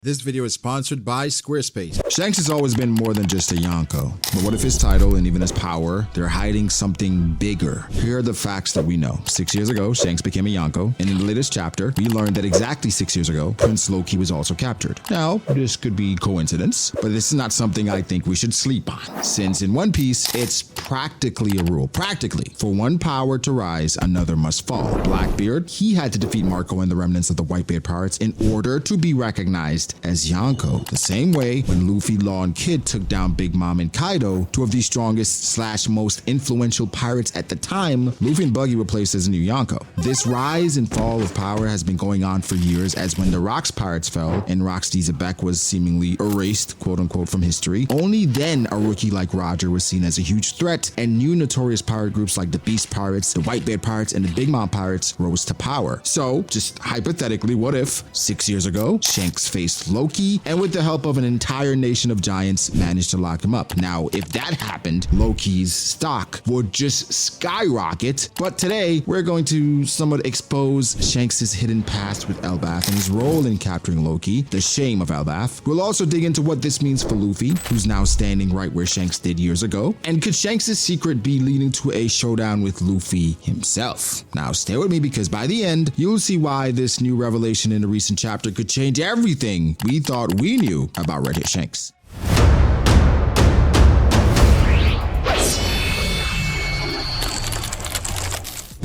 This video is sponsored by Squarespace. Shanks has always been more than just a Yonko. But what if his title and even his power, they're hiding something bigger? Here are the facts that we know. 6 years ago, Shanks became a Yonko, and in the latest chapter, we learned that exactly 6 years ago, Prince Loki was also captured. Now, this could be coincidence, but this is not something I think we should sleep on. Since in One Piece, it's practically a rule. Practically. For one power to rise, another must fall. Blackbeard, he had to defeat Marco and the remnants of the Whitebeard pirates in order to be recognized as Yonko. The same way when Luffy, Law, and Kid took down Big Mom and Kaido, two of the strongest / most influential pirates at the time, Luffy and Buggy were placed as a new Yonko. This rise and fall of power has been going on for years, as when the Rocks pirates fell and Rocksteady Zebek was seemingly erased, quote unquote, from history, only then a rookie like Roger was seen as a huge threat, and new notorious pirate groups like the Beast Pirates, the Whitebeard Pirates, and the Big Mom Pirates rose to power. So, just hypothetically, what if 6 years ago, Shanks faced Loki, and with the help of an entire nation of giants, managed to lock him up? Now, if that happened, Loki's stock would just skyrocket. But today, we're going to somewhat expose Shanks' hidden past with Elbaf and his role in capturing Loki, the shame of Elbaf. We'll also dig into what this means for Luffy, who's now standing right where Shanks did years ago. And could Shanks' secret be leading to a showdown with Luffy himself? Now, stay with me, because by the end, you'll see why this new revelation in a recent chapter could change everything we thought we knew about Red Hit Shanks.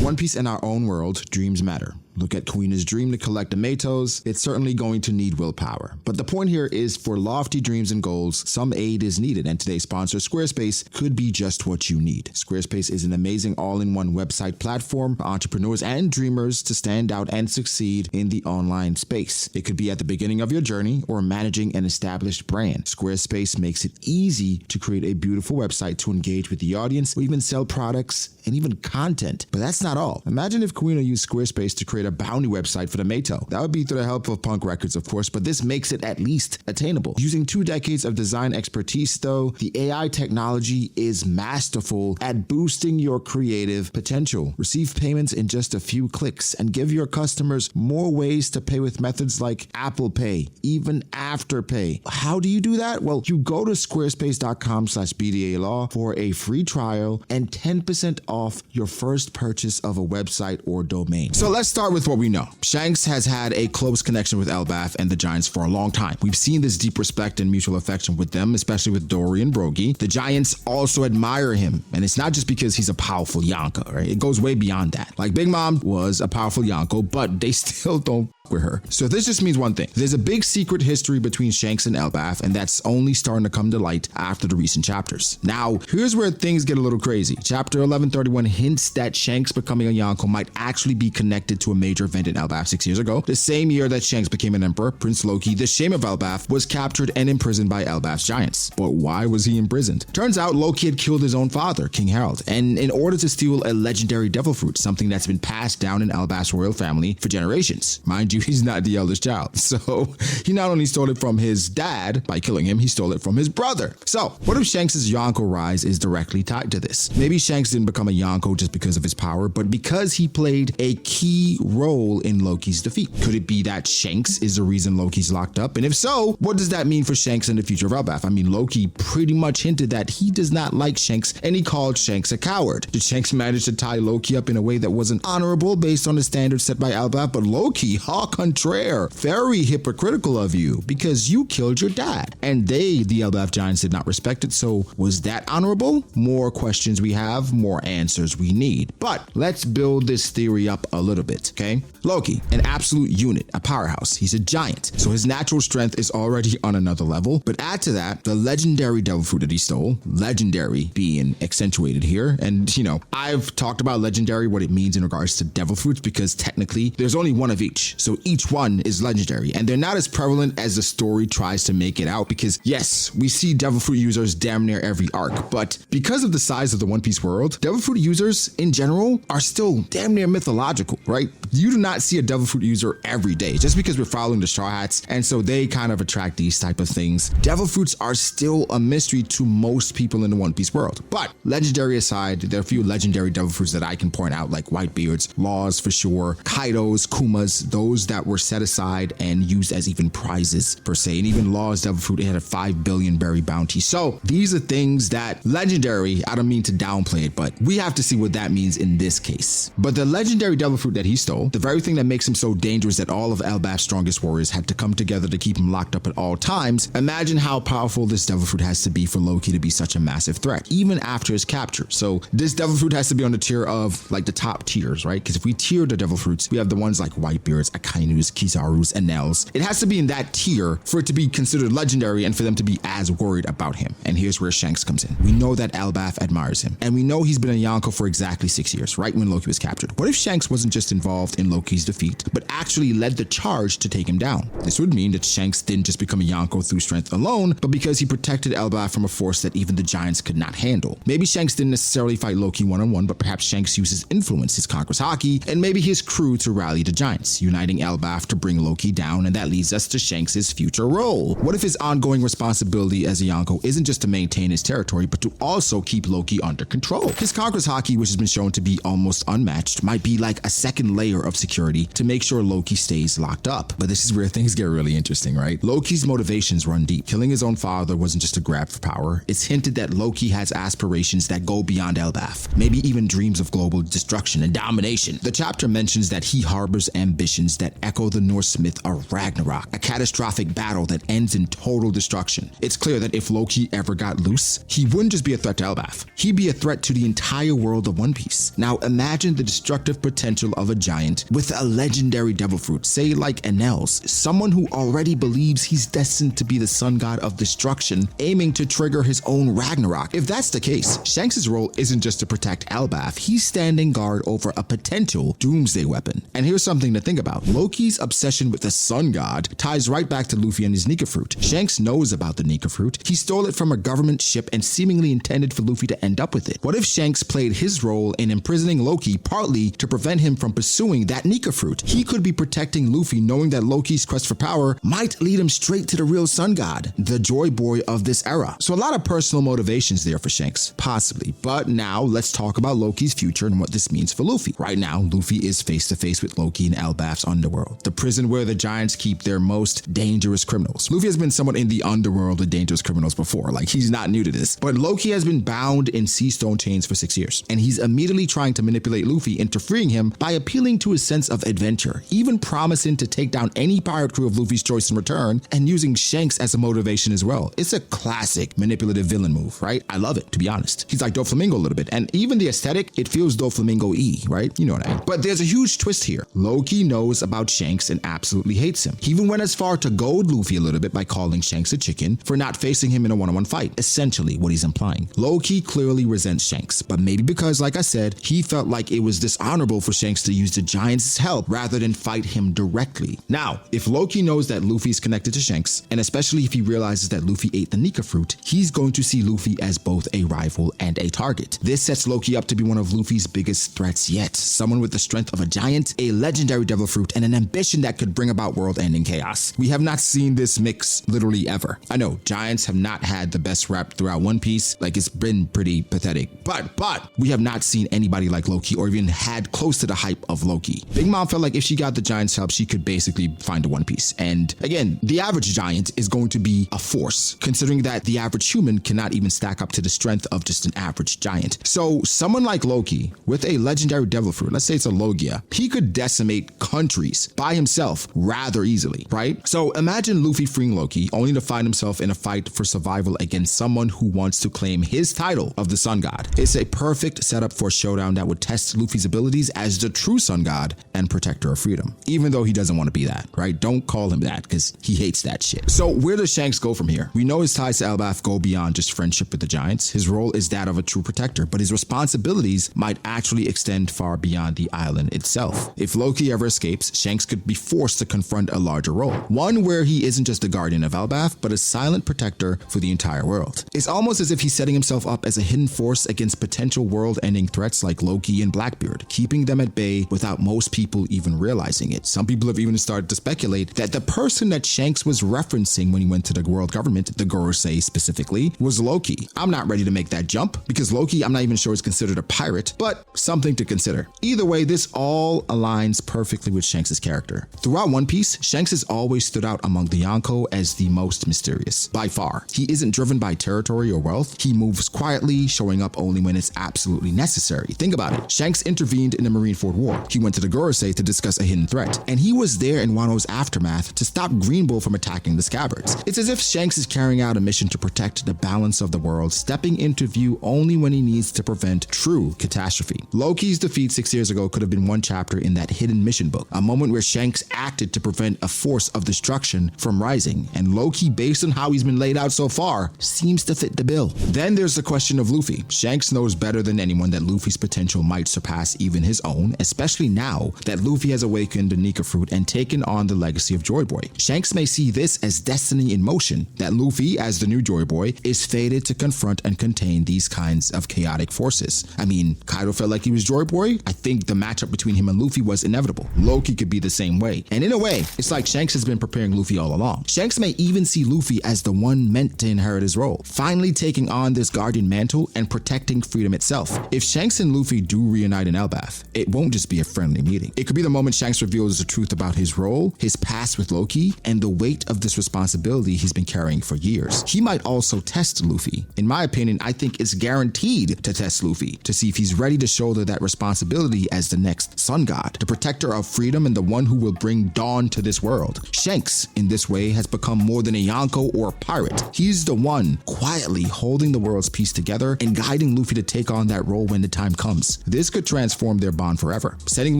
One Piece in our own world, dreams matter. Look at Kuina's dream to collect the Matos. It's certainly going to need willpower. But the point here is, for lofty dreams and goals, some aid is needed, and today's sponsor, Squarespace, could be just what you need. Squarespace is an amazing all-in-one website platform for entrepreneurs and dreamers to stand out and succeed in the online space. It could be at the beginning of your journey or managing an established brand. Squarespace makes it easy to create a beautiful website to engage with the audience, or even sell products and even content. But that's not all. Imagine if Kuina used Squarespace to create a bounty website for the Mato. That would be through the help of Punk Records, of course, but this makes it at least attainable. Using 2 decades of design expertise, though, the AI technology is masterful at boosting your creative potential. Receive payments in just a few clicks and give your customers more ways to pay with methods like Apple Pay, even Afterpay. How do you do that? Well, you go to squarespace.com/B.D.A. law for a free trial and 10% off your first purchase of a website or domain. So let's start with what we know. Shanks has had a close connection with Elbaf and the Giants for a long time. We've seen this deep respect and mutual affection with them, especially with Dory and Brogy. The Giants also admire him, and it's not just because he's a powerful Yonko, right? It goes way beyond that. Like, Big Mom was a powerful Yonko, but they still don't with her. So this just means one thing. There's a big secret history between Shanks and Elbaf, and that's only starting to come to light after the recent chapters. Now, here's where things get a little crazy. Chapter 1131 hints that Shanks becoming a Yonko might actually be connected to a major event in Elbaf 6 years ago. The same year that Shanks became an emperor, Prince Loki, the shame of Elbaf, was captured and imprisoned by Elbaf's giants. But why was he imprisoned? Turns out Loki had killed his own father, King Harold, and in order to steal a legendary devil fruit, something that's been passed down in Elbaf's royal family for generations. Mind you, he's not the eldest child. So he not only stole it from his dad by killing him, he stole it from his brother. So what if Shanks' Yonko rise is directly tied to this? Maybe Shanks didn't become a Yonko just because of his power, but because he played a key role in Loki's defeat. Could it be that Shanks is the reason Loki's locked up? And if so, what does that mean for Shanks in the future of Elbaf? I mean, Loki pretty much hinted that he does not like Shanks, and he called Shanks a coward. Did Shanks manage to tie Loki up in a way that wasn't honorable based on the standards set by Elbaf? But Loki, au contraire, very hypocritical of you, because you killed your dad. And they, the Elbaf giants, did not respect it. So was that honorable? More questions we have, more answers we need. But let's build this theory up a little bit, okay? Loki, an absolute unit, a powerhouse. He's a giant, so his natural strength is already on another level. But add to that the legendary devil fruit that he stole, legendary being accentuated here. And, you know, I've talked about legendary, what it means in regards to devil fruits, because technically there's only one of each. So each one is legendary, and they're not as prevalent as the story tries to make it out, because yes, we see devil fruit users damn near every arc, but because of the size of the One Piece world, devil fruit users in general are still damn near mythological, right? you do not see a devil fruit user every day, just because we're following the Straw Hats, and so they kind of attract these type of things. Devil fruits are still a mystery to most people in the One Piece world. But legendary aside, there are a few legendary devil fruits that I can point out, like Whitebeards, Laws for sure, Kaidos, Kumas, those that were set aside and used as even prizes per se. And even Law's devil fruit, it had a 5 billion berry bounty. So these are things that legendary, I don't mean to downplay it, but we have to see what that means in this case. But the legendary devil fruit that he stole, the very thing that makes him so dangerous that all of Elbaf's strongest warriors had to come together to keep him locked up at all times, imagine how powerful this devil fruit has to be for Loki to be such a massive threat, even after his capture. So this devil fruit has to be on the tier of like the top tiers, right? Because if we tier the devil fruits, we have the ones like Whitebeards, Akainus, Kizarus, and Nels. It has to be in that tier for it to be considered legendary and for them to be as worried about him. And here's where Shanks comes in. We know that Elbaf admires him, and we know he's been in Yonko for exactly 6 years, right when Loki was captured. What if Shanks wasn't just involved in Loki's defeat, but actually led the charge to take him down? This would mean that Shanks didn't just become a Yonko through strength alone, but because he protected Elbaf from a force that even the giants could not handle. Maybe Shanks didn't necessarily fight Loki one-on-one, but perhaps Shanks used his influence, his conqueror's haki, and maybe his crew to rally the giants, uniting Elbaf to bring Loki down, and that leads us to Shanks' future role. What if his ongoing responsibility as a Yonko isn't just to maintain his territory, but to also keep Loki under control? His conqueror's haki, which has been shown to be almost unmatched, might be like a second layer of security to make sure Loki stays locked up. But this is where things get really interesting, right? Loki's motivations run deep. Killing his own father wasn't just a grab for power. It's hinted that Loki has aspirations that go beyond Elbaf, maybe even dreams of global destruction and domination. The chapter mentions that he harbors ambitions that echo the Norse myth of Ragnarok, a catastrophic battle that ends in total destruction. It's clear that if Loki ever got loose, he wouldn't just be a threat to Elbaf. He'd be a threat to the entire world of One Piece. Now imagine the destructive potential of a giant with a legendary devil fruit, say like Enel's, someone who already believes he's destined to be the sun god of destruction, aiming to trigger his own Ragnarok. If that's the case, Shanks' role isn't just to protect Elbaf, he's standing guard over a potential doomsday weapon. And here's something to think about. Loki's obsession with the sun god ties right back to Luffy and his Nika fruit. Shanks knows about the Nika fruit. He stole it from a government ship and seemingly intended for Luffy to end up with it. What if Shanks played his role in imprisoning Loki partly to prevent him from pursuing that Nika fruit? He could be protecting Luffy, knowing that Loki's quest for power might lead him straight to the real sun god, the joy boy of this era. So a lot of personal motivations there for Shanks, possibly. But now let's talk about Loki's future and what this means for Luffy. Right now, Luffy is face to face with Loki in Elbaf's underworld, the prison where the giants keep their most dangerous criminals. Luffy has been somewhat in the underworld of dangerous criminals before, like he's not new to this, but Loki has been bound in sea stone chains for 6 years, and he's immediately trying to manipulate Luffy into freeing him by appealing to his sense of adventure, even promising to take down any pirate crew of Luffy's choice in return, and using Shanks as a motivation as well. It's a classic manipulative villain move, right? I love it, to be honest. He's like Doflamingo a little bit, and even the aesthetic, it feels Doflamingo-y, right? You know what I mean. But there's a huge twist here. Loki knows about Shanks and absolutely hates him. He even went as far to goad Luffy a little bit by calling Shanks a chicken for not facing him in a one-on-one fight, essentially what he's implying. Loki clearly resents Shanks, but maybe because, like I said, he felt like it was dishonorable for Shanks to use the giants' help rather than fight him directly. Now, if Loki knows that Luffy's connected to Shanks, and especially if he realizes that Luffy ate the Nika fruit, he's going to see Luffy as both a rival and a target. This sets Loki up to be one of Luffy's biggest threats yet, someone with the strength of a giant, a legendary devil fruit, and an ambition that could bring about world-ending chaos. We have not seen this mix literally ever. I know, giants have not had the best rep throughout One Piece, like it's been pretty pathetic, but we have not seen anybody like Loki or even had close to the hype of Loki. Big Mom felt like if she got the giants' help, she could basically find a One Piece. And again, the average giant is going to be a force, considering that the average human cannot even stack up to the strength of just an average giant. So someone like Loki with a legendary devil fruit, let's say it's a Logia, he could decimate countries by himself rather easily, right? So imagine Luffy freeing Loki only to find himself in a fight for survival against someone who wants to claim his title of the sun god. It's a perfect setup for a showdown that would test Luffy's abilities as the true sun god and protector of freedom, even though he doesn't want to be that, right? Don't call him that because he hates that shit. So where does Shanks go from here? We know his ties to Elbaf go beyond just friendship with the giants. His role is that of a true protector, but his responsibilities might actually extend far beyond the island itself. If Loki ever escapes, Shanks could be forced to confront a larger role, one where he isn't just the guardian of Elbaf, but a silent protector for the entire world. It's almost as if he's setting himself up as a hidden force against potential world-ending threats like Loki and Blackbeard, keeping them at bay without without most people even realizing it. Some people have even started to speculate that the person that Shanks was referencing when he went to the world government, the Gorosei specifically, was Loki. I'm not ready to make that jump because Loki, I'm not even sure is considered a pirate, but something to consider. Either way, this all aligns perfectly with Shanks' character. Throughout One Piece, Shanks has always stood out among the Yonko as the most mysterious. By far, he isn't driven by territory or wealth. He moves quietly, showing up only when it's absolutely necessary. Think about it. Shanks intervened in the Marineford War. He went to the Gorosei to discuss a hidden threat, and he was there in Wano's aftermath to stop Green Bull from attacking the Scabbards. It's as if Shanks is carrying out a mission to protect the balance of the world, stepping into view only when he needs to prevent true catastrophe. Loki's defeat 6 years ago could have been one chapter in that hidden mission book, a moment where Shanks acted to prevent a force of destruction from rising, and Loki, based on how he's been laid out so far, seems to fit the bill. Then there's the question of Luffy. Shanks knows better than anyone that Luffy's potential might surpass even his own, especially now that Luffy has awakened the Nika fruit and taken on the legacy of Joy Boy. Shanks may see this as destiny in motion, that Luffy, as the new Joy Boy, is fated to confront and contain these kinds of chaotic forces. I mean, Kaido felt like he was Joy Boy. I think the matchup between him and Luffy was inevitable. Loki could be the same way. And in a way, it's like Shanks has been preparing Luffy all along. Shanks may even see Luffy as the one meant to inherit his role, finally taking on this guardian mantle and protecting freedom itself. If Shanks and Luffy do reunite in Elbaf, it won't just be a friendly meeting. It could be the moment Shanks reveals the truth about his role, his past with Loki, and the weight of this responsibility he's been carrying for years. He might also test Luffy. In my opinion, I think it's guaranteed to test Luffy to see if he's ready to shoulder that responsibility as the next sun god, the protector of freedom and the one who will bring dawn to this world. Shanks, in this way, has become more than a Yonko or a pirate. He's the one quietly holding the world's peace together and guiding Luffy to take on that role when the time comes. This could transform their bond forever, setting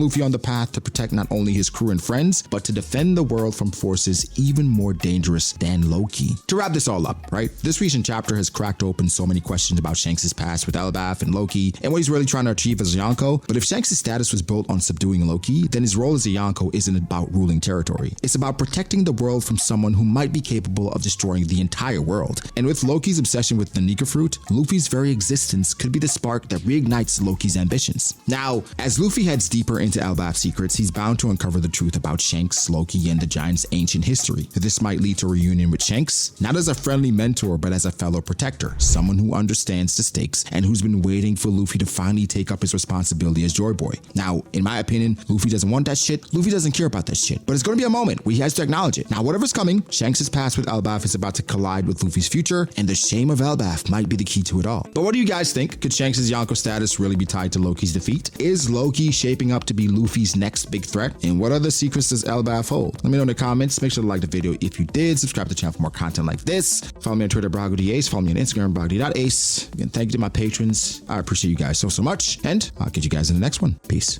Luffy on the path to protect not only his crew and friends, but to defend the world from forces even more dangerous than Loki. To wrap this all up, right? This recent chapter has cracked open so many questions about Shanks' past with Elbaf and Loki and what he's really trying to achieve as a Yonko. But if Shanks' status was built on subduing Loki, then his role as a Yonko isn't about ruling territory. It's about protecting the world from someone who might be capable of destroying the entire world. And with Loki's obsession with the Nika fruit, Luffy's very existence could be the spark that reignites Loki's ambitions. Now, as Luffy heads deeper into Elbaf's secrets, he's bound to uncover the truth about Shanks, Loki, and the Giants' ancient history. This might lead to a reunion with Shanks, not as a friendly mentor, but as a fellow protector, someone who understands the stakes and who's been waiting for Luffy to finally take up his responsibility as Joy Boy. Now, in my opinion, Luffy doesn't want that shit. Luffy doesn't care about that shit, but it's going to be a moment where he has to acknowledge it. Now, whatever's coming, Shanks' past with Elbaf is about to collide with Luffy's future, and the shame of Elbaf might be the key to it all. But what do you guys think? Could Shanks' Yonko status really be tied to Loki's defeat? Is Loki shaping up to be Luffy's next big threat? And what other secrets does Elbaf hold? Let me know in the comments. Make sure to like the video if you did. Subscribe to the channel for more content like this. Follow me on Twitter, B.D.A. Follow me on Instagram, B.D.A. Again, thank you to my patrons. I appreciate you guys so much, and I'll catch you guys in the next one. Peace.